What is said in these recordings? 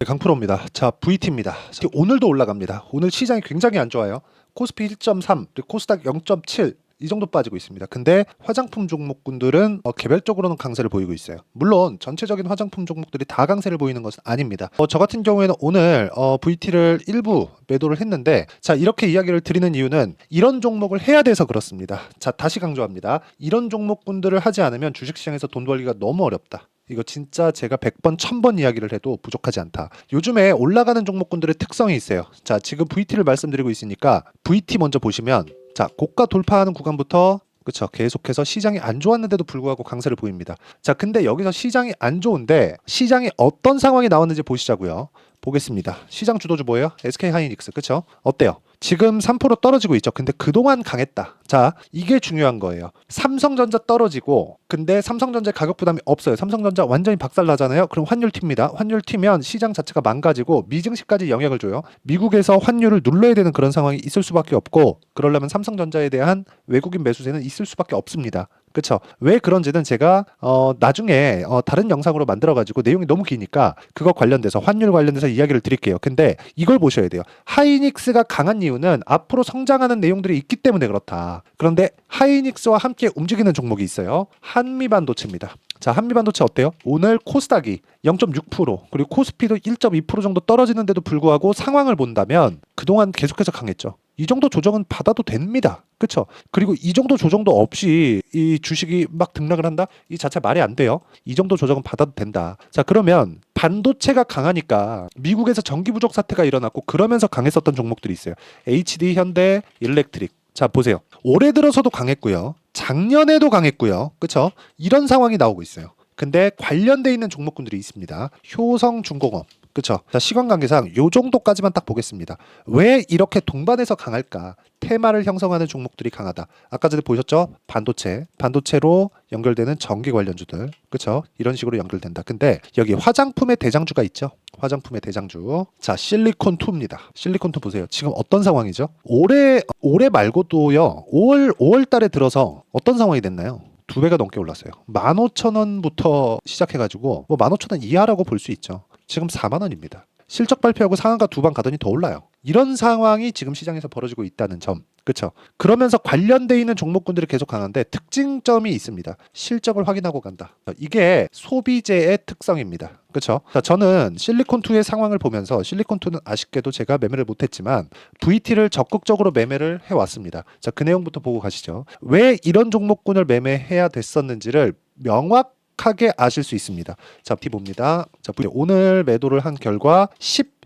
강프로입니다. 자, VT입니다. 오늘도 올라갑니다. 오늘 시장이 굉장히 안 좋아요. 코스피 1.3, 그리고 코스닥 0.7 이 정도 빠지고 있습니다. 근데 화장품 종목군들은 개별적으로는 강세를 보이고 있어요. 물론 전체적인 화장품 종목들이 다 강세를 보이는 것은 아닙니다. 저 같은 경우에는 오늘 VT를 일부 매도를 했는데, 자, 이렇게 이야기를 드리는 이유는 이런 종목을 해야 돼서 그렇습니다. 자, 다시 강조합니다. 이런 종목군들을 하지 않으면 주식시장에서 돈 벌기가 너무 어렵다. 이거 진짜 제가 100번, 1000번 이야기를 해도 부족하지 않다. 요즘에 올라가는 종목군들의 특성이 있어요. 자, 지금 VT를 말씀드리고 있으니까 VT 먼저 보시면, 자, 고가 돌파하는 구간부터 그쵸, 계속해서 시장이 안 좋았는데도 불구하고 강세를 보입니다. 자, 근데 여기서 시장이 안 좋은데 시장에 어떤 상황이 나왔는지 보시자고요. 보겠습니다. 시장 주도주 뭐예요? SK하이닉스. 그쵸? 어때요? 지금 3% 떨어지고 있죠. 근데 그동안 강했다. 자, 이게 중요한 거예요. 삼성전자 떨어지고, 근데 삼성전자의 가격 부담이 없어요. 삼성전자 완전히 박살나잖아요. 그럼 환율 튑니다. 환율 튀면 시장 자체가 망가지고 미증시까지 영향을 줘요. 미국에서 환율을 눌러야 되는 그런 상황이 있을 수밖에 없고, 그러려면 삼성전자에 대한 외국인 매수세는 있을 수밖에 없습니다. 그쵸? 왜 그런지는 제가 나중에 다른 영상으로 만들어가지고 내용이 너무 기니까 그거 관련돼서 환율 관련돼서 이야기를 드릴게요. 근데 이걸 보셔야 돼요. 하이닉스가 강한 이유는 앞으로 성장하는 내용들이 있기 때문에 그렇다. 그런데 하이닉스와 함께 움직이는 종목이 있어요. 한미반도체입니다. 자, 한미반도체 어때요? 오늘 코스닥이 0.6% 그리고 코스피도 1.2% 정도 떨어지는데도 불구하고 상황을 본다면 그동안 계속해서 강했죠. 이 정도 조정은 받아도 됩니다. 그렇죠? 그리고 이 정도 조정도 없이 이 주식이 막 등락을 한다? 이 자체 말이 안 돼요. 이 정도 조정은 받아도 된다. 자, 그러면 반도체가 강하니까 미국에서 전기 부족 사태가 일어났고 그러면서 강했었던 종목들이 있어요. HD, 현대, 일렉트릭. 자, 보세요. 올해 들어서도 강했고요. 작년에도 강했고요. 그렇죠? 이런 상황이 나오고 있어요. 근데 관련돼 있는 종목군들이 있습니다. 효성중공업. 그쵸? 자, 시간 관계상 요 정도까지만 딱 보겠습니다. 왜 이렇게 동반해서 강할까? 테마를 형성하는 종목들이 강하다. 아까 전에 보셨죠? 반도체로 연결되는 전기 관련주들. 그쵸? 이런 식으로 연결된다. 근데 여기 화장품의 대장주가 있죠? 화장품의 대장주. 자, 실리콘2입니다. 실리콘2 보세요. 지금 어떤 상황이죠? 올해 말고도요. 5월 달에 들어서 어떤 상황이 됐나요? 2배가 넘게 올랐어요. 15,000원부터 시작해가지고 뭐 15,000원 이하라고 볼 수 있죠. 지금 4만 원입니다. 실적 발표하고 상한가 2방 가더니 더 올라요. 이런 상황이 지금 시장에서 벌어지고 있다는 점. 그렇죠? 그러면서 관련돼 있는 종목군들이 계속 강한데 특징점이 있습니다. 실적을 확인하고 간다. 이게 소비재의 특성입니다. 그렇죠? 자, 저는 실리콘2의 상황을 보면서 실리콘2는 아쉽게도 제가 매매를 못했지만 VT를 적극적으로 매매를 해왔습니다. 자, 그 내용부터 보고 가시죠. 왜 이런 종목군을 매매해야 됐었는지를 명확하게 아실 수 있습니다. 자, VT 봅니다. 자, 오늘 매도를 한 결과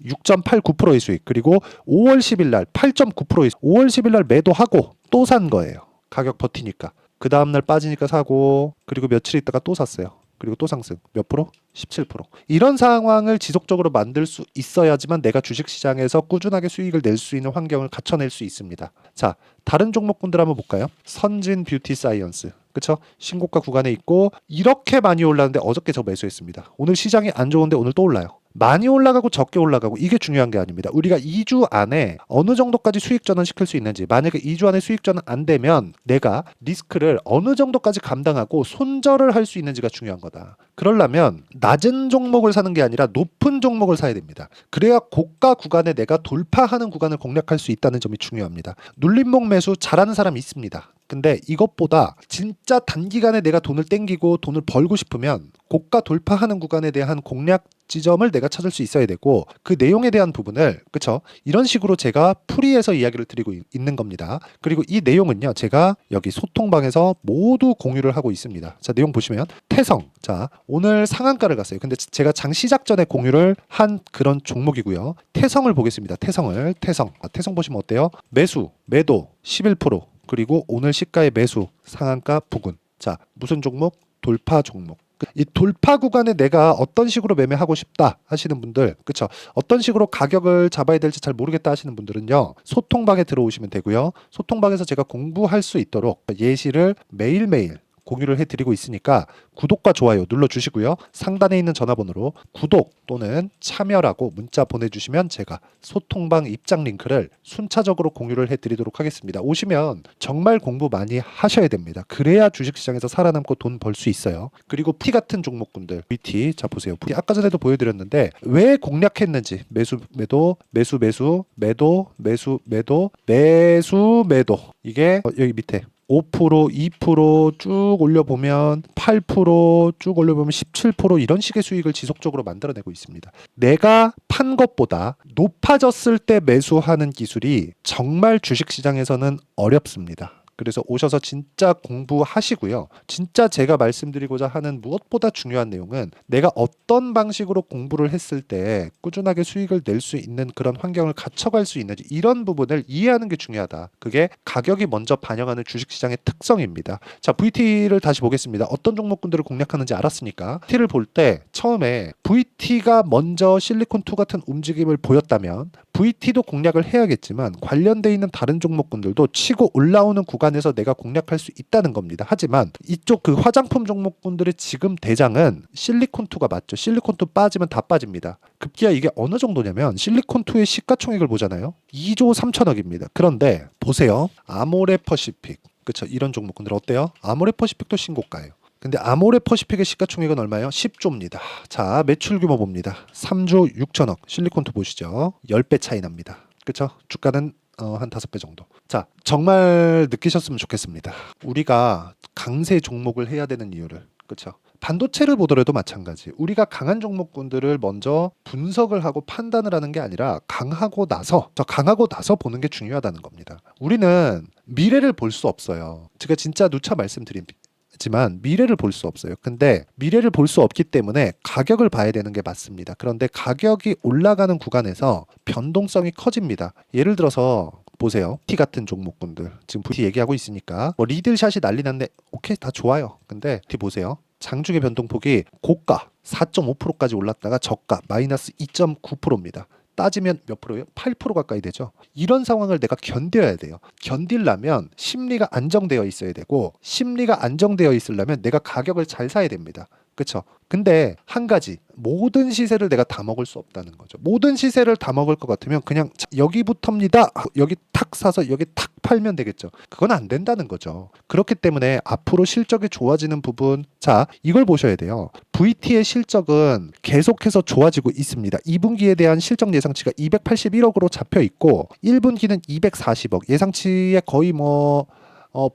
6.89%의 수익, 그리고 5월 10일 날 8.9%의 수익. 5월 10일 날 매도하고 또 산 거예요. 가격 버티니까. 그 다음 날 빠지니까 사고, 그리고 며칠 있다가 또 샀어요. 그리고 또 상승. 몇 프로? 17%. 이런 상황을 지속적으로 만들 수 있어야지만 내가 주식시장에서 꾸준하게 수익을 낼 수 있는 환경을 갖춰낼 수 있습니다. 자, 다른 종목군들 한번 볼까요? 선진 뷰티 사이언스. 그쵸? 신고가 구간에 있고 이렇게 많이 올랐는데 어저께 저 매수했습니다. 오늘 시장이 안 좋은데 오늘 또 올라요. 많이 올라가고 적게 올라가고 이게 중요한 게 아닙니다. 우리가 2주 안에 어느 정도까지 수익 전환 시킬 수 있는지, 만약에 2주 안에 수익 전환 안 되면 내가 리스크를 어느 정도까지 감당하고 손절을 할 수 있는지가 중요한 거다. 그러려면 낮은 종목을 사는 게 아니라 높은 종목을 사야 됩니다. 그래야 고가 구간에 내가 돌파하는 구간을 공략할 수 있다는 점이 중요합니다. 눌림목 매수 잘하는 사람이 있습니다. 근데 이것보다 진짜 단기간에 내가 돈을 땡기고 돈을 벌고 싶으면 고가 돌파하는 구간에 대한 공략 지점을 내가 찾을 수 있어야 되고, 그 내용에 대한 부분을, 그쵸? 이런 식으로 제가 풀이해서 이야기를 드리고 있는 겁니다. 그리고 이 내용은요, 제가 여기 소통방에서 모두 공유를 하고 있습니다. 자, 내용 보시면 태성. 자, 오늘 상한가를 갔어요. 근데 제가 장 시작 전에 공유를 한 그런 종목이고요. 태성을 보겠습니다. 태성 보시면 어때요? 매도 11%, 그리고 오늘 시가의 매수, 상한가 부근. 자, 무슨 종목? 돌파 종목. 이 돌파 구간에 내가 어떤 식으로 매매하고 싶다 하시는 분들, 그쵸? 어떤 식으로 가격을 잡아야 될지 잘 모르겠다 하시는 분들은요, 소통방에 들어오시면 되고요. 소통방에서 제가 공부할 수 있도록 예시를 매일매일 공유를 해드리고 있으니까 구독과 좋아요 눌러주시고요. 상단에 있는 전화번호로 구독 또는 참여라고 문자 보내주시면 제가 소통방 입장 링크를 순차적으로 공유를 해드리도록 하겠습니다. 오시면 정말 공부 많이 하셔야 됩니다. 그래야 주식시장에서 살아남고 돈 벌 수 있어요. 그리고 T 같은 종목군들 VT 자 보세요. VT 아까 전에도 보여드렸는데 왜 공략했는지 매수 매도 매수 매수 매도 매수 매도 매수 매도 이게 여기 밑에 5%, 2%쭉 올려보면 8%쭉 올려보면 17% 이런 식의 수익을 지속적으로 만들어내고 있습니다. 내가 판 것보다 높아졌을 때 매수하는 기술이 정말 주식시장에서는 어렵습니다. 그래서 오셔서 진짜 공부하시고요. 진짜 제가 말씀드리고자 하는 무엇보다 중요한 내용은 내가 어떤 방식으로 공부를 했을 때 꾸준하게 수익을 낼 수 있는 그런 환경을 갖춰갈 수 있는지 이런 부분을 이해하는 게 중요하다. 그게 가격이 먼저 반영하는 주식시장의 특성입니다. 자, VT를 다시 보겠습니다. 어떤 종목군들을 공략하는지 알았으니까 VT를 볼 때 처음에 VT가 먼저 실리콘2 같은 움직임을 보였다면 VT도 공략을 해야겠지만 관련돼 있는 다른 종목군들도 치고 올라오는 구간에서 내가 공략할 수 있다는 겁니다. 하지만 이쪽 그 화장품 종목군들의 지금 대장은 실리콘2가 맞죠. 실리콘2 빠지면 다 빠집니다. 급기야 이게 어느 정도냐면 실리콘2의 시가총액을 보잖아요. 2조 3천억입니다. 그런데 보세요. 아모레퍼시픽 그쵸 이런 종목군들 어때요? 아모레퍼시픽도 신고가예요. 근데 아모레퍼시픽의 시가총액은 얼마예요? 10조입니다. 자, 매출 규모 봅니다. 3조 6천억. 실리콘2 보시죠. 10배 차이 납니다. 그쵸? 주가는 한 5배 정도. 자, 정말 느끼셨으면 좋겠습니다. 우리가 강세 종목을 해야 되는 이유를. 그쵸? 반도체를 보더라도 마찬가지. 우리가 강한 종목군들을 먼저 분석을 하고 판단을 하는 게 아니라 강하고 나서 보는 게 중요하다는 겁니다. 우리는 미래를 볼 수 없어요. 제가 진짜 누차 말씀드립니다. 지만 미래를 볼 수 없어요. 근데 미래를 볼 수 없기 때문에 가격을 봐야 되는 게 맞습니다. 그런데 가격이 올라가는 구간에서 변동성이 커집니다. 예를 들어서 보세요. T 같은 종목군들 지금 VT 얘기하고 있으니까 뭐 리들샷이 난리 났네. 오케이 다 좋아요. 근데 T 보세요. 장중의 변동폭이 고가 4.5%까지 올랐다가 저가 마이너스 2.9%입니다. 따지면 몇 프로예요? 8% 가까이 되죠. 이런 상황을 내가 견뎌야 돼요. 견디려면 심리가 안정되어 있어야 되고 심리가 안정되어 있으려면 내가 가격을 잘 사야 됩니다. 그렇죠? 근데 한 가지 모든 시세를 내가 다 먹을 수 없다는 거죠. 모든 시세를 다 먹을 것 같으면 그냥 여기부터입니다. 여기 탁 사서 여기 탁 팔면 되겠죠. 그건 안 된다는 거죠. 그렇기 때문에 앞으로 실적이 좋아지는 부분 자 이걸 보셔야 돼요. VT의 실적은 계속해서 좋아지고 있습니다. 2분기에 대한 실적 예상치가 281억으로 잡혀 있고 1분기는 240억 예상치에 거의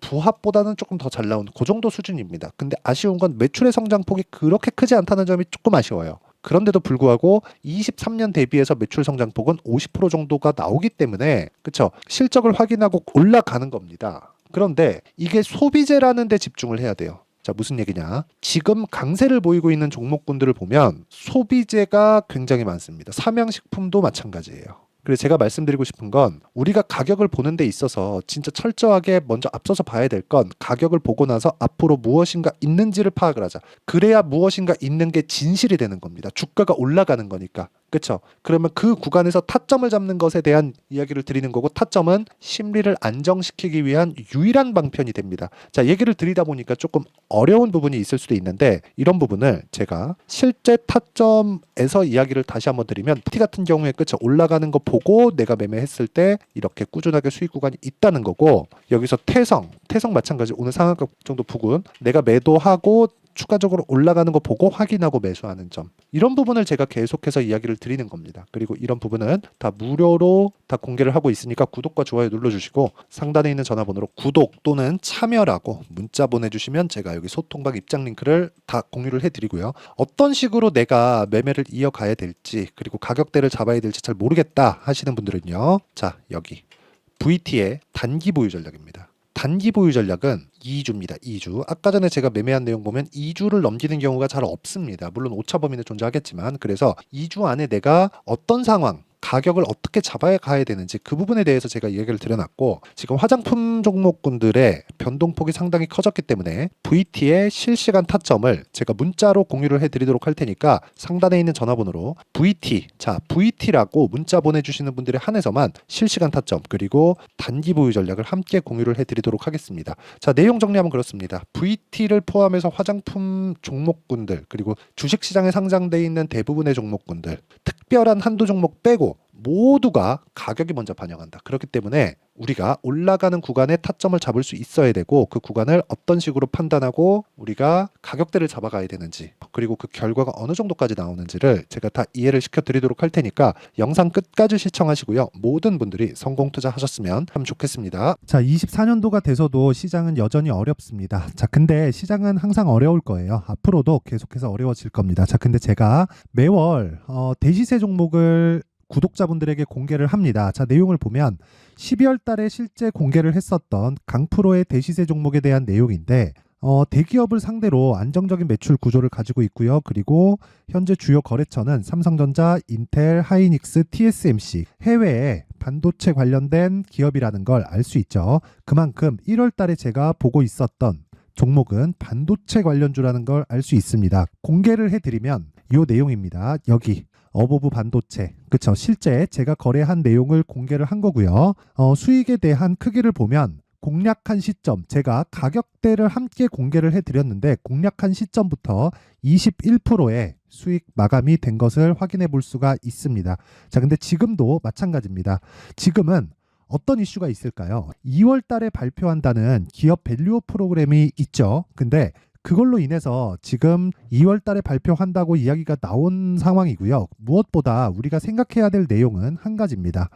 부합보다는 조금 더 잘 나온 그 정도 수준입니다. 근데 아쉬운 건 매출의 성장폭이 그렇게 크지 않다는 점이 조금 아쉬워요. 그런데도 불구하고 23년 대비해서 매출 성장폭은 50% 정도가 나오기 때문에 그쵸? 실적을 확인하고 올라가는 겁니다. 그런데 이게 소비재라는 데 집중을 해야 돼요. 자, 무슨 얘기냐? 지금 강세를 보이고 있는 종목군들을 보면 소비재가 굉장히 많습니다. 삼양식품도 마찬가지예요. 그래서 제가 말씀드리고 싶은 건 우리가 가격을 보는 데 있어서 진짜 철저하게 먼저 앞서서 봐야 될 건 가격을 보고 나서 앞으로 무엇인가 있는지를 파악을 하자. 그래야 무엇인가 있는 게 진실이 되는 겁니다. 주가가 올라가는 거니까. 그렇죠? 그러면 그 구간에서 타점을 잡는 것에 대한 이야기를 드리는 거고 타점은 심리를 안정시키기 위한 유일한 방편이 됩니다. 자, 얘기를 드리다 보니까 조금 어려운 부분이 있을 수도 있는데 이런 부분을 제가 실제 타점에서 이야기를 다시 한번 드리면 T 같은 경우에 그쵸? 올라가는 거 보고 내가 매매했을 때 이렇게 꾸준하게 수익 구간이 있다는 거고 여기서 태성 마찬가지 오늘 상한가 정도 부근 내가 매도하고 추가적으로 올라가는 거 보고 확인하고 매수하는 점 이런 부분을 제가 계속해서 이야기를 드리는 겁니다. 그리고 이런 부분은 다 무료로 다 공개를 하고 있으니까 구독과 좋아요 눌러주시고 상단에 있는 전화번호로 구독 또는 참여라고 문자 보내주시면 제가 여기 소통방 입장 링크를 다 공유를 해드리고요. 어떤 식으로 내가 매매를 이어가야 될지 그리고 가격대를 잡아야 될지 잘 모르겠다 하시는 분들은요. 자 여기 VT의 단기 보유 전략입니다. 단기 보유 전략은 2주입니다. 2주. 아까 전에 제가 매매한 내용 보면 2주를 넘기는 경우가 잘 없습니다. 물론 오차 범위는 존재하겠지만 그래서 2주 안에 내가 어떤 상황 가격을 어떻게 잡아야 가야 되는지 그 부분에 대해서 제가 이야기를 드려놨고, 지금 화장품 종목군들의 변동폭이 상당히 커졌기 때문에 VT의 실시간 타점을 제가 문자로 공유를 해드리도록 할 테니까 상단에 있는 전화번호로 VT라고 문자 보내주시는 분들에 한해서만 실시간 타점 그리고 단기 보유 전략을 함께 공유를 해드리도록 하겠습니다. 자, 내용 정리하면 그렇습니다. VT를 포함해서 화장품 종목군들 그리고 주식시장에 상장되어 있는 대부분의 종목군들, 특별한 한두 종목 빼고 모두가 가격이 먼저 반영한다. 그렇기 때문에 우리가 올라가는 구간에 타점을 잡을 수 있어야 되고, 그 구간을 어떤 식으로 판단하고 우리가 가격대를 잡아가야 되는지, 그리고 그 결과가 어느 정도까지 나오는지를 제가 다 이해를 시켜드리도록 할 테니까 영상 끝까지 시청하시고요. 모든 분들이 성공 투자하셨으면 참 좋겠습니다. 자, 24년도가 돼서도 시장은 여전히 어렵습니다. 자, 근데 시장은 항상 어려울 거예요. 앞으로도 계속해서 어려워질 겁니다. 자, 근데 제가 매월 대시세 종목을 구독자분들에게 공개를 합니다. 자, 내용을 보면 12월 달에 실제 공개를 했었던 강프로의 대시세 종목에 대한 내용인데, 대기업을 상대로 안정적인 매출 구조를 가지고 있고요. 그리고 현재 주요 거래처는 삼성전자, 인텔, 하이닉스, TSMC, 해외에 반도체 관련된 기업이라는 걸 알 수 있죠. 그만큼 1월 달에 제가 보고 있었던 종목은 반도체 관련주라는 걸 알 수 있습니다. 공개를 해드리면 이 내용입니다. 여기 어보브 반도체, 그쵸? 실제 제가 거래한 내용을 공개를 한 거고요. 수익에 대한 크기를 보면 공략한 시점, 제가 가격대를 함께 공개를 해드렸는데 공략한 시점부터 21%의 수익 마감이 된 것을 확인해 볼 수가 있습니다. 자, 근데 지금도 마찬가지입니다. 지금은 어떤 이슈가 있을까요? 2월 달에 발표한다는 기업 밸류업 프로그램이 있죠. 근데 그걸로 인해서 지금 2월 달에 발표한다고 이야기가 나온 상황이고요. 무엇보다 우리가 생각해야 될 내용은 한 가지입니다.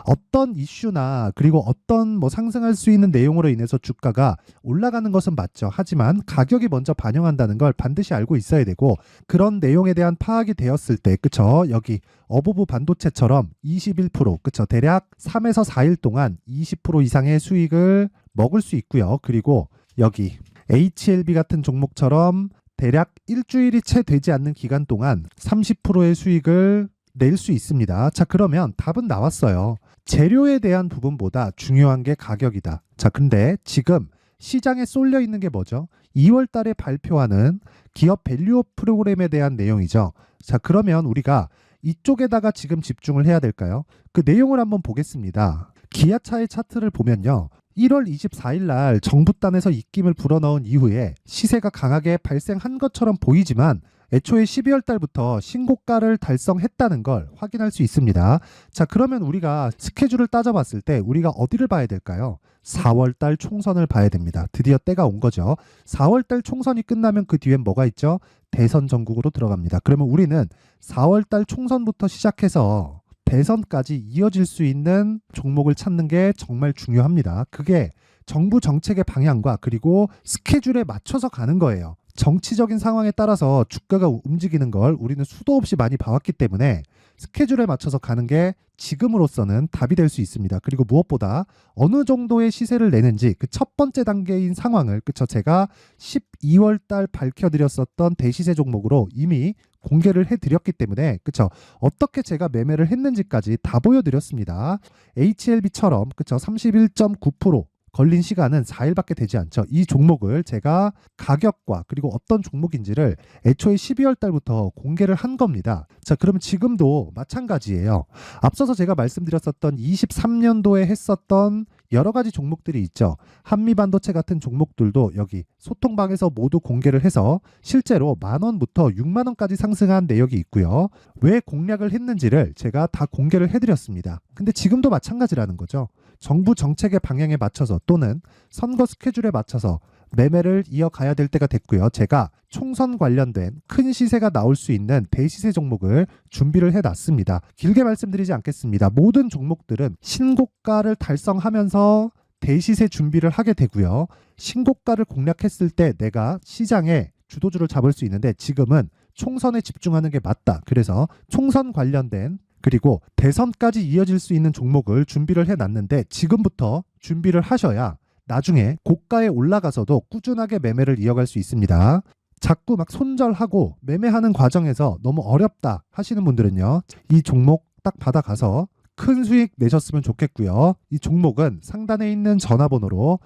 어떤 이슈나 그리고 어떤 상승할 수 있는 내용으로 인해서 주가가 올라가는 것은 맞죠. 하지만 가격이 먼저 반영한다는 걸 반드시 알고 있어야 되고, 그런 내용에 대한 파악이 되었을 때, 그쵸? 여기 어보브 반도체처럼 21%, 그쵸? 대략 3에서 4일 동안 20% 이상의 수익을 먹을 수 있고요. 그리고 여기 HLB 같은 종목처럼 대략 일주일이 채 되지 않는 기간 동안 30%의 수익을 낼 수 있습니다. 자, 그러면 답은 나왔어요. 재료에 대한 부분보다 중요한 게 가격이다. 자, 근데 지금 시장에 쏠려 있는 게 뭐죠? 2월 달에 발표하는 기업 밸류업 프로그램에 대한 내용이죠. 자, 그러면 우리가 이쪽에다가 지금 집중을 해야 될까요? 그 내용을 한번 보겠습니다. 기아차의 차트를 보면요. 1월 24일 날 정부단에서 입김을 불어넣은 이후에 시세가 강하게 발생한 것처럼 보이지만 애초에 12월 달부터 신고가를 달성했다는 걸 확인할 수 있습니다. 자, 그러면 우리가 스케줄을 따져봤을 때 우리가 어디를 봐야 될까요? 4월 달 총선을 봐야 됩니다. 드디어 때가 온 거죠. 4월 달 총선이 끝나면 그 뒤엔 뭐가 있죠? 대선 전국으로 들어갑니다. 그러면 우리는 4월 달 총선부터 시작해서 대선까지 이어질 수 있는 종목을 찾는 게 정말 중요합니다. 그게 정부 정책의 방향과 그리고 스케줄에 맞춰서 가는 거예요. 정치적인 상황에 따라서 주가가 움직이는 걸 우리는 수도 없이 많이 봐왔기 때문에 스케줄에 맞춰서 가는 게 지금으로서는 답이 될 수 있습니다. 그리고 무엇보다 어느 정도의 시세를 내는지 그 첫 번째 단계인 상황을, 그쵸? 제가 12월 달 밝혀드렸었던 대시세 종목으로 이미 공개를 해드렸기 때문에, 그쵸? 어떻게 제가 매매를 했는지까지 다 보여드렸습니다. HLB처럼, 그쵸? 31.9% 걸린 시간은 4일밖에 되지 않죠. 이 종목을 제가 가격과 그리고 어떤 종목인지를 애초에 12월 달부터 공개를 한 겁니다. 자, 그러면 지금도 마찬가지예요. 앞서서 제가 말씀드렸었던 23년도에 했었던 여러 가지 종목들이 있죠. 한미반도체 같은 종목들도 여기 소통방에서 모두 공개를 해서 실제로 10,000원부터 60,000원까지 상승한 내역이 있고요. 왜 공략을 했는지를 제가 다 공개를 해드렸습니다. 근데 지금도 마찬가지라는 거죠. 정부 정책의 방향에 맞춰서 또는 선거 스케줄에 맞춰서 매매를 이어가야 될 때가 됐고요. 제가 총선 관련된 큰 시세가 나올 수 있는 대시세 종목을 준비를 해놨습니다. 길게 말씀드리지 않겠습니다. 모든 종목들은 신고가를 달성하면서 대시세 준비를 하게 되고요. 신고가를 공략했을 때 내가 시장에 주도주를 잡을 수 있는데 지금은 총선에 집중하는 게 맞다. 그래서 총선 관련된 그리고 대선까지 이어질 수 있는 종목을 준비를 해놨는데 지금부터 준비를 하셔야 나중에 고가에 올라가서도 꾸준하게 매매를 이어갈 수 있습니다. 자꾸 막 손절하고 매매하는 과정에서 너무 어렵다 하시는 분들은요. 이 종목 딱 받아가서 큰 수익 내셨으면 좋겠고요. 이 종목은 상단에 있는 전화번호로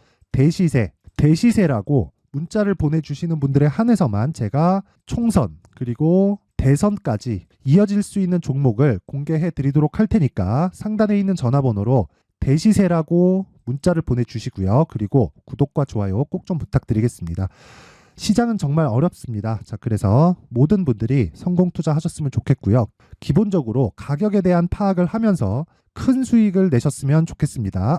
대시세라고 문자를 보내주시는 분들에 한해서만 제가 총선 그리고 대선까지 이어질 수 있는 종목을 공개해 드리도록 할 테니까 상단에 있는 전화번호로 대시세라고 문자를 보내주시고요. 그리고 구독과 좋아요 꼭 좀 부탁드리겠습니다. 시장은 정말 어렵습니다. 자, 그래서 모든 분들이 성공 투자하셨으면 좋겠고요. 기본적으로 가격에 대한 파악을 하면서 큰 수익을 내셨으면 좋겠습니다.